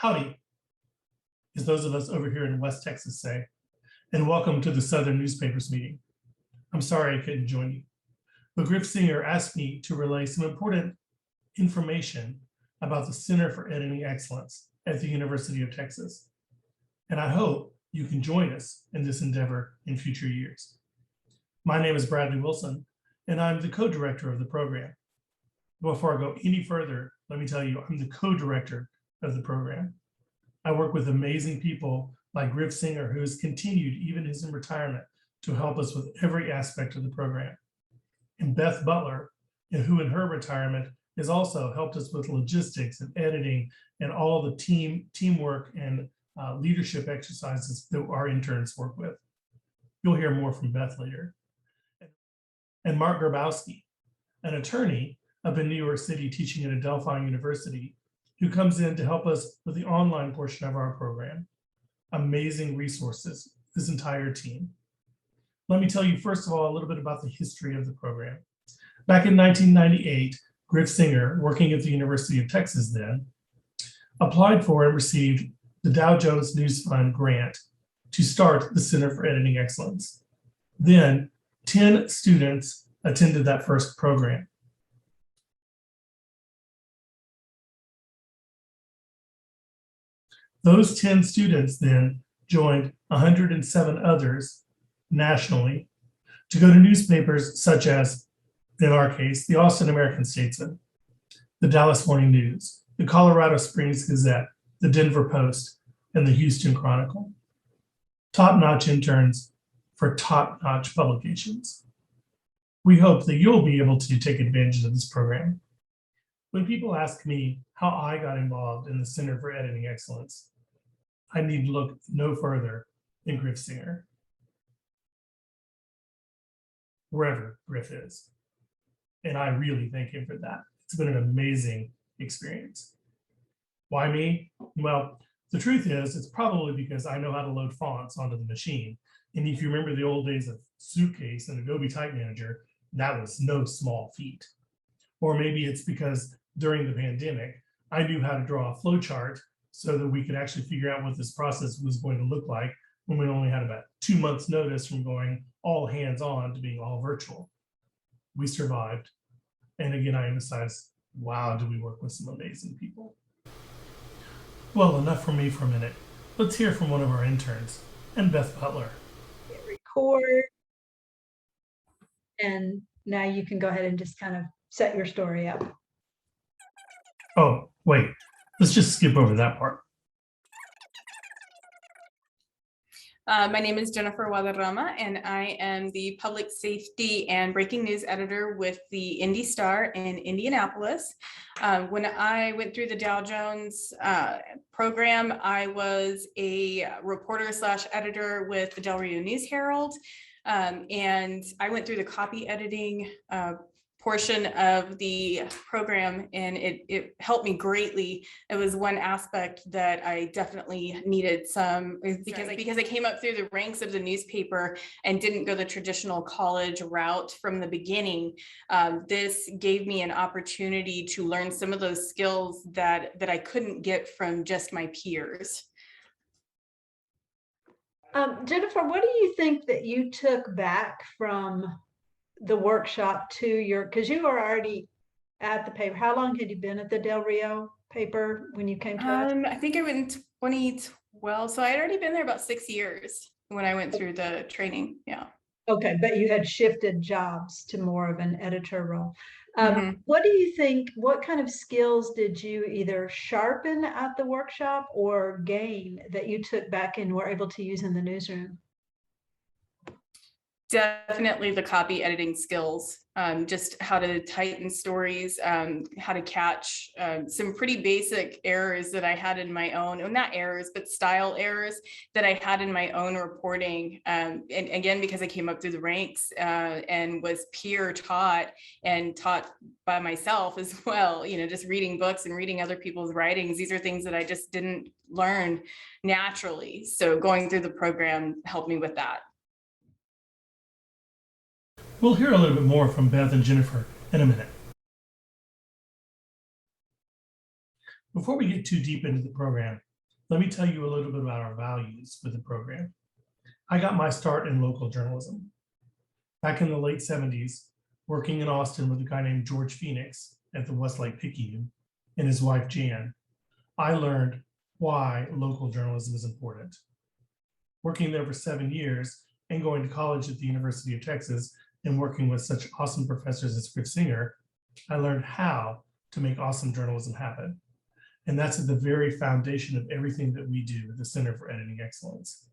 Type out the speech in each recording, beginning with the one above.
Howdy, as those of us over here in West Texas say, and welcome to the Southern Newspapers meeting. I'm sorry I couldn't join you, but Griff Singer asked me to relay some important information about the Center for Editing Excellence at the University of Texas. And I hope you can join us in this endeavor in future years. My name is Bradley Wilson, and I'm the co-director of the program. Before I go any further, let me tell you, I'm the co-director of the program. I work with amazing people like Griff Singer, who has continued, even as in retirement, to help us with every aspect of the program. And Beth Butler, who in her retirement has also helped us with logistics and editing and all the teamwork and leadership exercises that our interns work with. You'll hear more from Beth later. And Mark Grabowski, an attorney up in New York City teaching at Adelphi University, who comes in to help us with the online portion of our program. Amazing resources, this entire team. Let me tell you, first of all, a little bit about the history of the program. Back in 1998, Griff Singer, working at the University of Texas then, applied for and received the Dow Jones News Fund grant to start the Center for Editing Excellence. Then 10 students attended that first program. Those 10 students then joined 107 others nationally to go to newspapers such as, in our case, the Austin American-Statesman, the Dallas Morning News, the Colorado Springs Gazette, the Denver Post, and the Houston Chronicle. Top-notch interns for top-notch publications. We hope that you'll be able to take advantage of this program. When people ask me how I got involved in the Center for Editing Excellence, I need to look no further than Griff Singer, wherever Griff is. And I really thank him for that. It's been an amazing experience. Why me? Well, the truth is, it's probably because I know how to load fonts onto the machine. And if you remember the old days of Suitcase and Adobe Type Manager, that was no small feat. Or maybe it's because during the pandemic, I knew how to draw a flow chart so that we could actually figure out what this process was going to look like when we only had about 2 months notice from going all hands-on to being all virtual. We survived. And again, I emphasize, wow, do we work with some amazing people. Well, enough from me for a minute. Let's hear from one of our interns, and Beth Butler. Record. And now you can go ahead and just kind of set your story up. Oh, wait, let's just skip over that part. My name is Jennifer Guadarrama, and I am the public safety and breaking news editor with the Indy Star in Indianapolis. When I went through the Dow Jones program, I was a reporter / editor with the Del Rio News Herald. And I went through the copy editing portion of the program, and it helped me greatly. It was one aspect that I definitely needed some, because I came up through the ranks of the newspaper and didn't go the traditional college route from the beginning. This gave me an opportunity to learn some of those skills that I couldn't get from just my peers. Jennifer, what do you think that you took back from the workshop to your, because you were already at the paper. How long had you been at the Del Rio paper when you came to us? I think I went in 2012. So I had already been there about 6 years when I went through the training. Yeah. Okay, but you had shifted jobs to more of an editor role. Mhm. What do you think, what kind of skills did you either sharpen at the workshop or gain that you took back and were able to use in the newsroom? Definitely the copy editing skills, just how to tighten stories, how to catch some pretty basic errors that I had in my own, well, not errors, but style errors that I had in my own reporting. And again, because I came up through the ranks and was peer taught and taught by myself as well, you know, just reading books and reading other people's writings. These are things that I just didn't learn naturally. So going through the program helped me with that. We'll hear a little bit more from Beth and Jennifer in a minute. Before we get too deep into the program, Let me tell you a little bit about our values with the program. I got my start in local journalism. Back in the late 70s, working in Austin with a guy named George Phoenix at the Westlake Picayune and his wife Jan, I learned why local journalism is important. Working there for 7 years and going to college at the University of Texas and working with such awesome professors as Griff Singer, I learned how to make awesome journalism happen. And that's at the very foundation of everything that we do at the Center for Editing Excellence.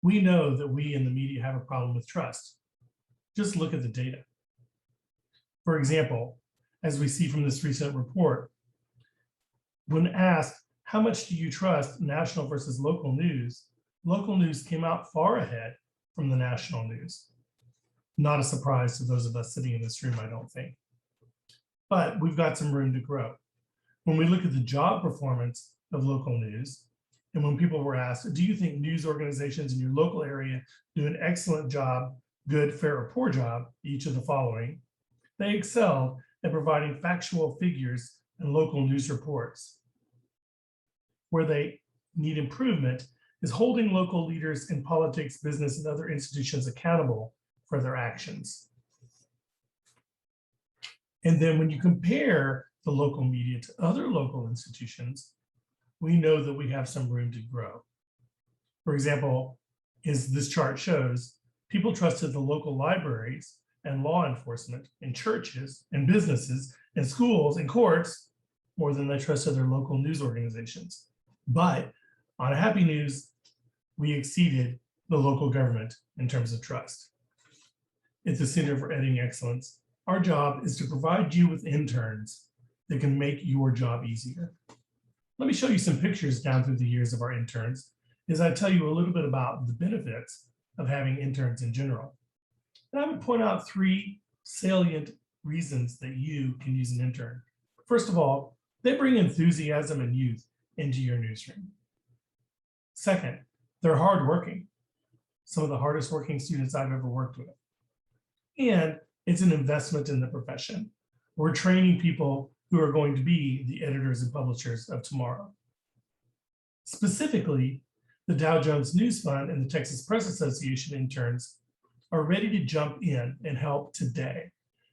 We know that we in the media have a problem with trust. Just look at the data. For example, as we see from this recent report, when asked, how much do you trust national versus local news came out far ahead from the national news. Not a surprise to those of us sitting in this room, I don't think. But we've got some room to grow. When we look at the job performance of local news, and when people were asked, do you think news organizations in your local area do an excellent job, good, fair, or poor job, each of the following, they excelled at providing factual figures and local news reports. Where they need improvement is holding local leaders in politics, business, and other institutions accountable for their actions. And then when you compare the local media to other local institutions, we know that we have some room to grow. For example, as this chart shows, people trusted the local libraries and law enforcement and churches and businesses and schools and courts more than they trusted their local news organizations. But on Happy News, we exceeded the local government in terms of trust. At the Center for Editing Excellence, our job is to provide you with interns that can make your job easier. Let me show you some pictures down through the years of our interns as I tell you a little bit about the benefits of having interns in general. And I would point out 3 salient reasons that you can use an intern. First of all, they bring enthusiasm and youth into your newsroom. Second, they're hardworking. Some of the hardest working students I've ever worked with. And it's an investment in the profession. We're training people who are going to be the editors and publishers of tomorrow. Specifically, the Dow Jones News Fund and the Texas Press Association interns are ready to jump in and help today.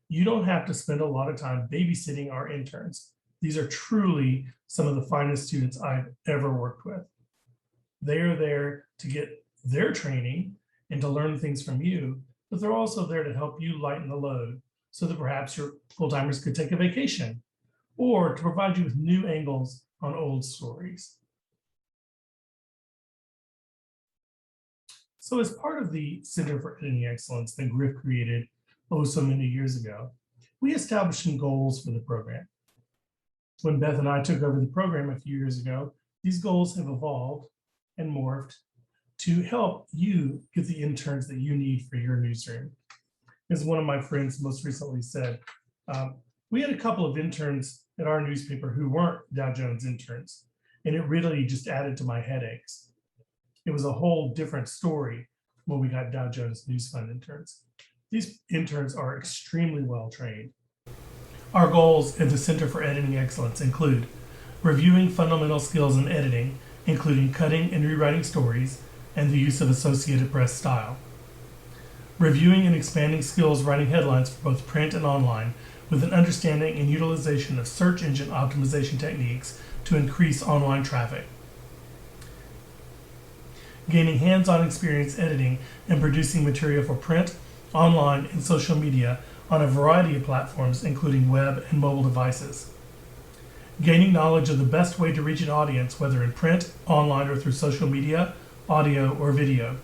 You don't have to spend a lot of time babysitting our interns. These are truly some of the finest students I've ever worked with. They are there to get their training and to learn things from you, but they're also there to help you lighten the load so that perhaps your full-timers could take a vacation or to provide you with new angles on old stories. So as part of the Center for Editing Excellence that Griff created so many years ago, we established some goals for the program. When Beth and I took over the program a few years ago, these goals have evolved and morphed to help you get the interns that you need for your newsroom. As one of my friends most recently said, we had a couple of interns at our newspaper who weren't Dow Jones interns, and it really just added to my headaches. It was a whole different story when we got Dow Jones News Fund interns. These interns are extremely well trained. Our goals at the Center for Editing Excellence include reviewing fundamental skills in editing, including cutting and rewriting stories and the use of Associated Press style. Reviewing and expanding skills writing headlines for both print and online with an understanding and utilization of search engine optimization techniques to increase online traffic. Gaining hands-on experience editing and producing material for print, online, and social media on a variety of platforms, including web and mobile devices. Gaining knowledge of the best way to reach an audience, whether in print, online, or through social media, audio, or video.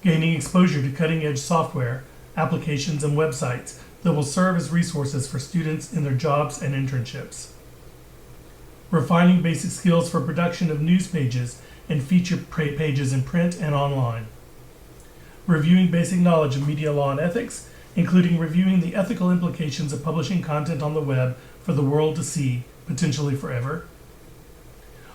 Gaining exposure to cutting-edge software, applications, and websites that will serve as resources for students in their jobs and internships. Refining basic skills for production of news pages and feature pages in print and online. Reviewing basic knowledge of media law and ethics, including reviewing the ethical implications of publishing content on the web for the world to see, potentially forever.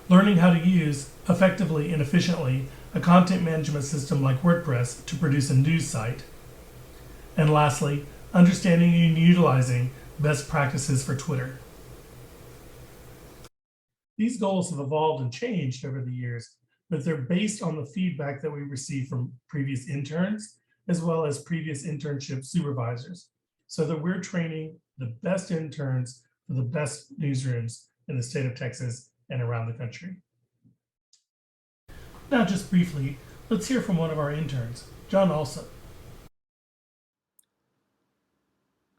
Learning how to use, effectively and efficiently, a content management system like WordPress to produce a news site. And lastly, understanding and utilizing best practices for Twitter. These goals have evolved and changed over the years, but they're based on the feedback that we receive from previous interns, as well as previous internship supervisors, so that we're training the best interns for the best newsrooms in the state of Texas and around the country. Now, just briefly, let's hear from one of our interns, John Alsop.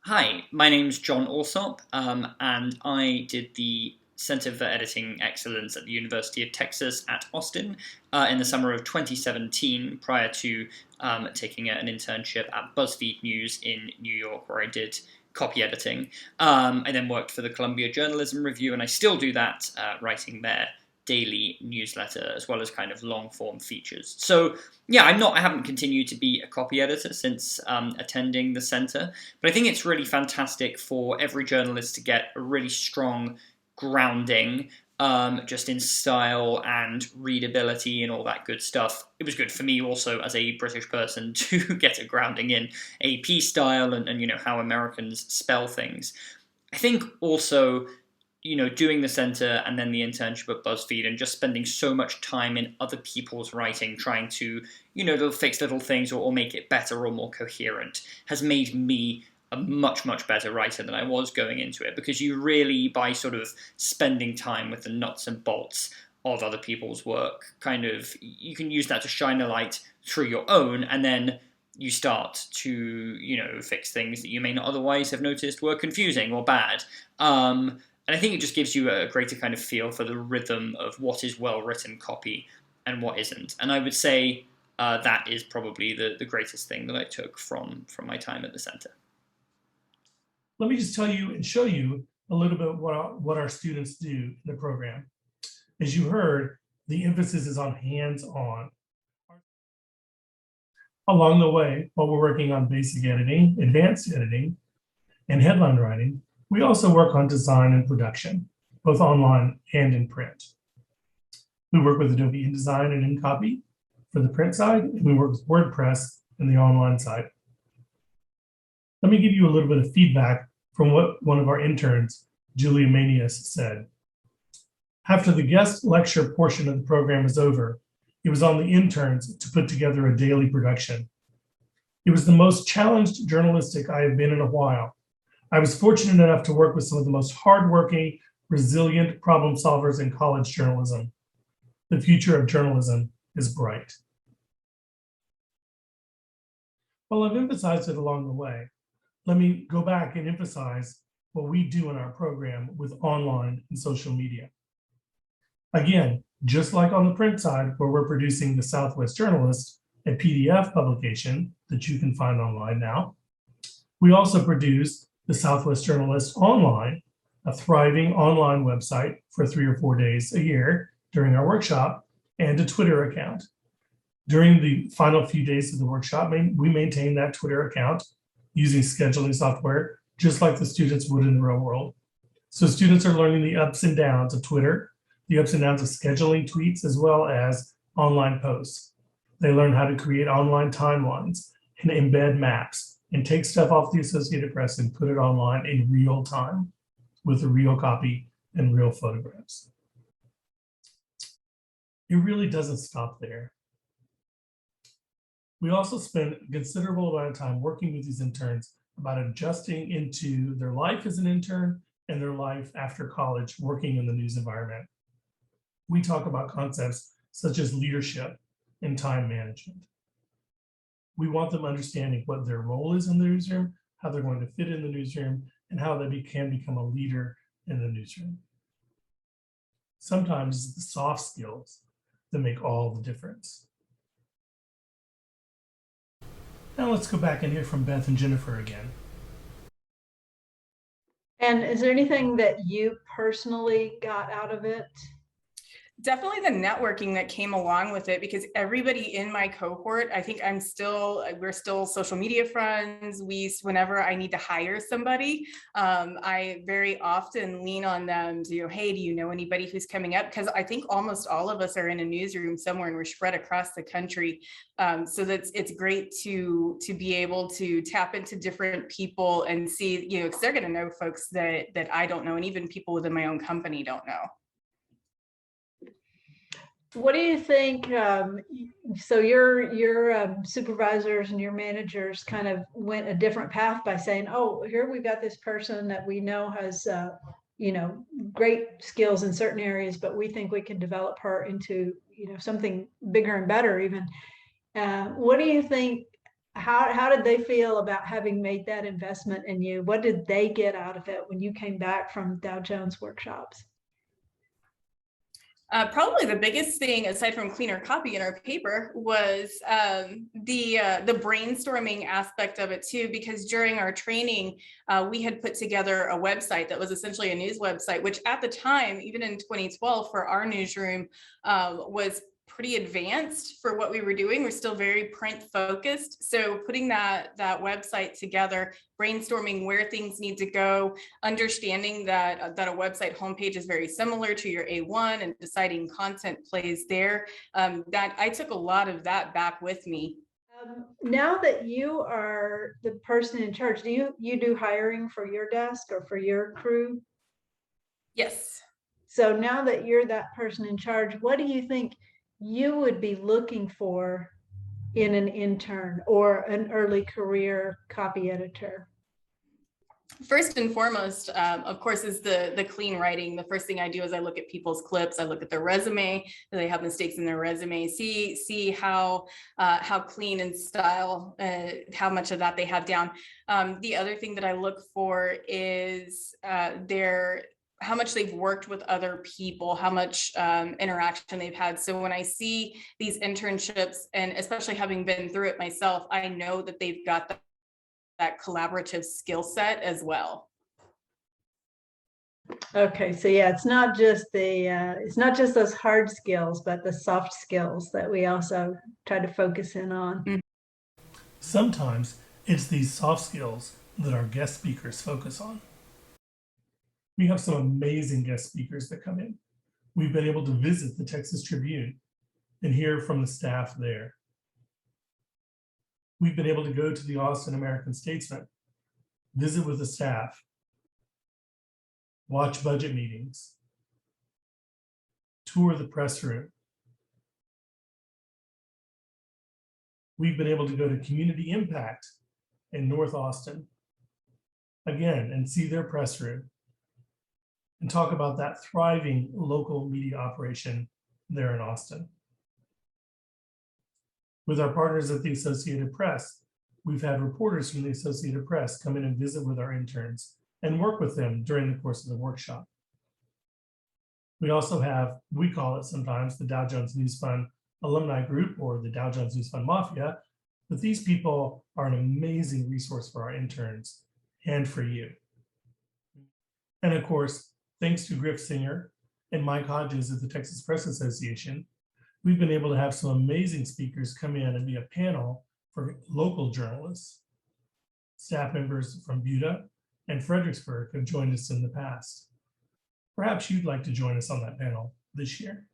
Hi, my name's John Alsop, and I did the Center for Editing Excellence at the University of Texas at Austin in the summer of 2017, prior to taking an internship at BuzzFeed News in New York, where I did copy editing. I then worked for the Columbia Journalism Review, and I still do that, writing their daily newsletter, as well as kind of long form features. So yeah, I haven't continued to be a copy editor since attending the center, but I think it's really fantastic for every journalist to get a really strong grounding just in style and readability and all that good stuff. It was good for me also as a British person to get a grounding in AP style and you know, how Americans spell things. I think also, you know, doing the center and then the internship at BuzzFeed and just spending so much time in other people's writing, trying to, you know, fix little things or make it better or more coherent, has made me a much, much better writer than I was going into it, because you really, by sort of spending time with the nuts and bolts of other people's work, kind of, you can use that to shine a light through your own, and then you start to, you know, fix things that you may not otherwise have noticed were confusing or bad. And I think it just gives you a greater kind of feel for the rhythm of what is well-written copy and what isn't. And I would say that is probably the greatest thing that I took from my time at the center. Let me just tell you and show you a little bit what our students do in the program. As you heard, the emphasis is on hands-on. Along the way, while we're working on basic editing, advanced editing, and headline writing, we also work on design and production, both online and in print. We work with Adobe InDesign and InCopy for the print side, and we work with WordPress in the online side. Let me give you a little bit of feedback from what one of our interns, Julia Manius, said. After the guest lecture portion of the program is over, it was on the interns to put together a daily production. It was the most challenged journalistic I have been in a while. I was fortunate enough to work with some of the most hardworking, resilient problem solvers in college journalism. The future of journalism is bright. While I've emphasized it along the way, let me go back and emphasize what we do in our program with online and social media. Again, just like on the print side, where we're producing the Southwest Journalist, a PDF publication that you can find online now, we also produce the Southwest Journalist Online, a thriving online website for 3 or 4 days a year during our workshop, and a Twitter account. During the final few days of the workshop, we maintain that Twitter account using scheduling software, just like the students would in the real world. So students are learning the ups and downs of Twitter, the ups and downs of scheduling tweets, as well as online posts. They learn how to create online timelines and embed maps and take stuff off the Associated Press and put it online in real time with a real copy and real photographs. It really doesn't stop there. We also spend a considerable amount of time working with these interns about adjusting into their life as an intern and their life after college working in the news environment. We talk about concepts such as leadership and time management. We want them understanding what their role is in the newsroom, how they're going to fit in the newsroom, and how they can become a leader in the newsroom. Sometimes it's the soft skills that make all the difference. Now let's go back and hear from Beth and Jennifer again. And is there anything that you personally got out of it? Definitely the networking that came along with it, because everybody in my cohort, I think we're still social media friends. Whenever I need to hire somebody, I very often lean on them to, hey, do you know anybody who's coming up? Because I think almost all of us are in a newsroom somewhere and we're spread across the country. So it's great to be able to tap into different people and see, because they're going to know folks that I don't know, and even people within my own company don't know. What do you think? So your supervisors and your managers kind of went a different path by saying, "Oh, here we've got this person that we know has, great skills in certain areas, but we think we can develop her into, something bigger and better even." What do you think? How did they feel about having made that investment in you? What did they get out of it when you came back from Dow Jones workshops? Probably the biggest thing, aside from cleaner copy in our paper, was the brainstorming aspect of it too. Because during our training, we had put together a website that was essentially a news website, which at the time, even in 2012, for our newsroom, was pretty advanced for what we were doing. We're still very print focused. So putting that website together, brainstorming where things need to go, understanding that a website homepage is very similar to your A1, and deciding content plays there. That I took a lot of that back with me. Now that you are the person in charge, do you do hiring for your desk or for your crew? Yes. So now that you're that person in charge, what do you think you would be looking for in an intern or an early career copy editor? First and foremost, of course, is the clean writing. The first thing I do is I look at people's clips. I look at their resume. Do they have mistakes in their resume? See how clean and style, how much of that they have down. The other thing that I look for is how much they've worked with other people, how much interaction they've had. So when I see these internships, and especially having been through it myself, I know that they've got that collaborative skill set as well. Okay, so yeah, it's not just those hard skills, but the soft skills that we also try to focus in on. Sometimes it's these soft skills that our guest speakers focus on. We have some amazing guest speakers that come in. We've been able to visit the Texas Tribune and hear from the staff there. We've been able to go to the Austin American-Statesman, visit with the staff, watch budget meetings, tour the press room. We've been able to go to Community Impact in North Austin, again, and see their press room and talk about that thriving local media operation there in Austin. With our partners at the Associated Press, we've had reporters from the Associated Press come in and visit with our interns and work with them during the course of the workshop. We also have, we call it sometimes the Dow Jones News Fund Alumni Group or the Dow Jones News Fund Mafia, but these people are an amazing resource for our interns and for you. And of course, thanks to Griff Singer and Mike Hodges of the Texas Press Association, we've been able to have some amazing speakers come in and be a panel for local journalists. Staff members from Buda and Fredericksburg have joined us in the past. Perhaps you'd like to join us on that panel this year.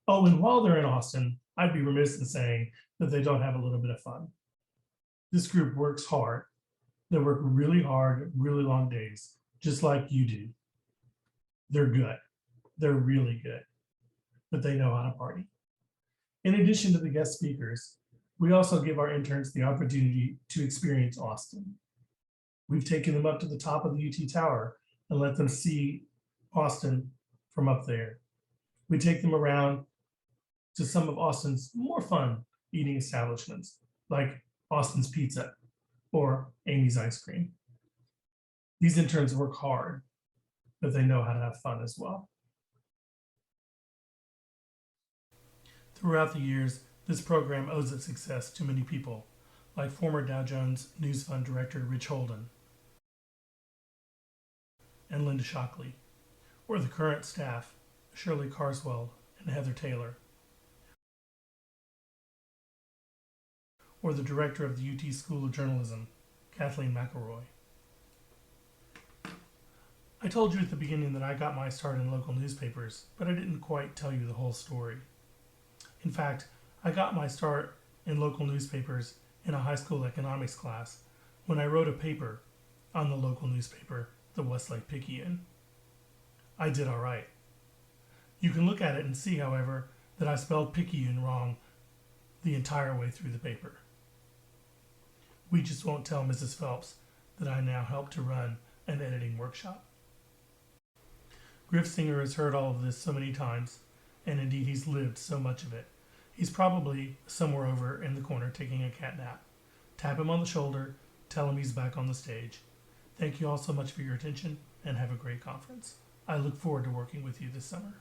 Oh, and while they're in Austin, I'd be remiss in saying that they don't have a little bit of fun. This group works hard. They work really hard, really long days, just like you do. They're good. They're really good, but they know how to party. In addition to the guest speakers, we also give our interns the opportunity to experience Austin. We've taken them up to the top of the UT Tower and let them see Austin from up there. We take them around to some of Austin's more fun eating establishments, like Austin's Pizza or Amy's Ice Cream. These interns work hard, but they know how to have fun as well. Throughout the years, this program owes its success to many people, like former Dow Jones News Fund Director Rich Holden and Linda Shockley, or the current staff, Shirley Carswell and Heather Taylor, or the director of the UT School of Journalism, Kathleen McElroy. I told you at the beginning that I got my start in local newspapers, but I didn't quite tell you the whole story. In fact, I got my start in local newspapers in a high school economics class when I wrote a paper on the local newspaper, the Westlake Picayune. I did all right. You can look at it and see, however, that I spelled Picayune wrong the entire way through the paper. We just won't tell Mrs. Phelps that I now help to run an editing workshop. Griff Singer has heard all of this so many times, and indeed he's lived so much of it. He's probably somewhere over in the corner taking a cat nap. Tap him on the shoulder, tell him he's back on the stage. Thank you all so much for your attention, and have a great conference. I look forward to working with you this summer.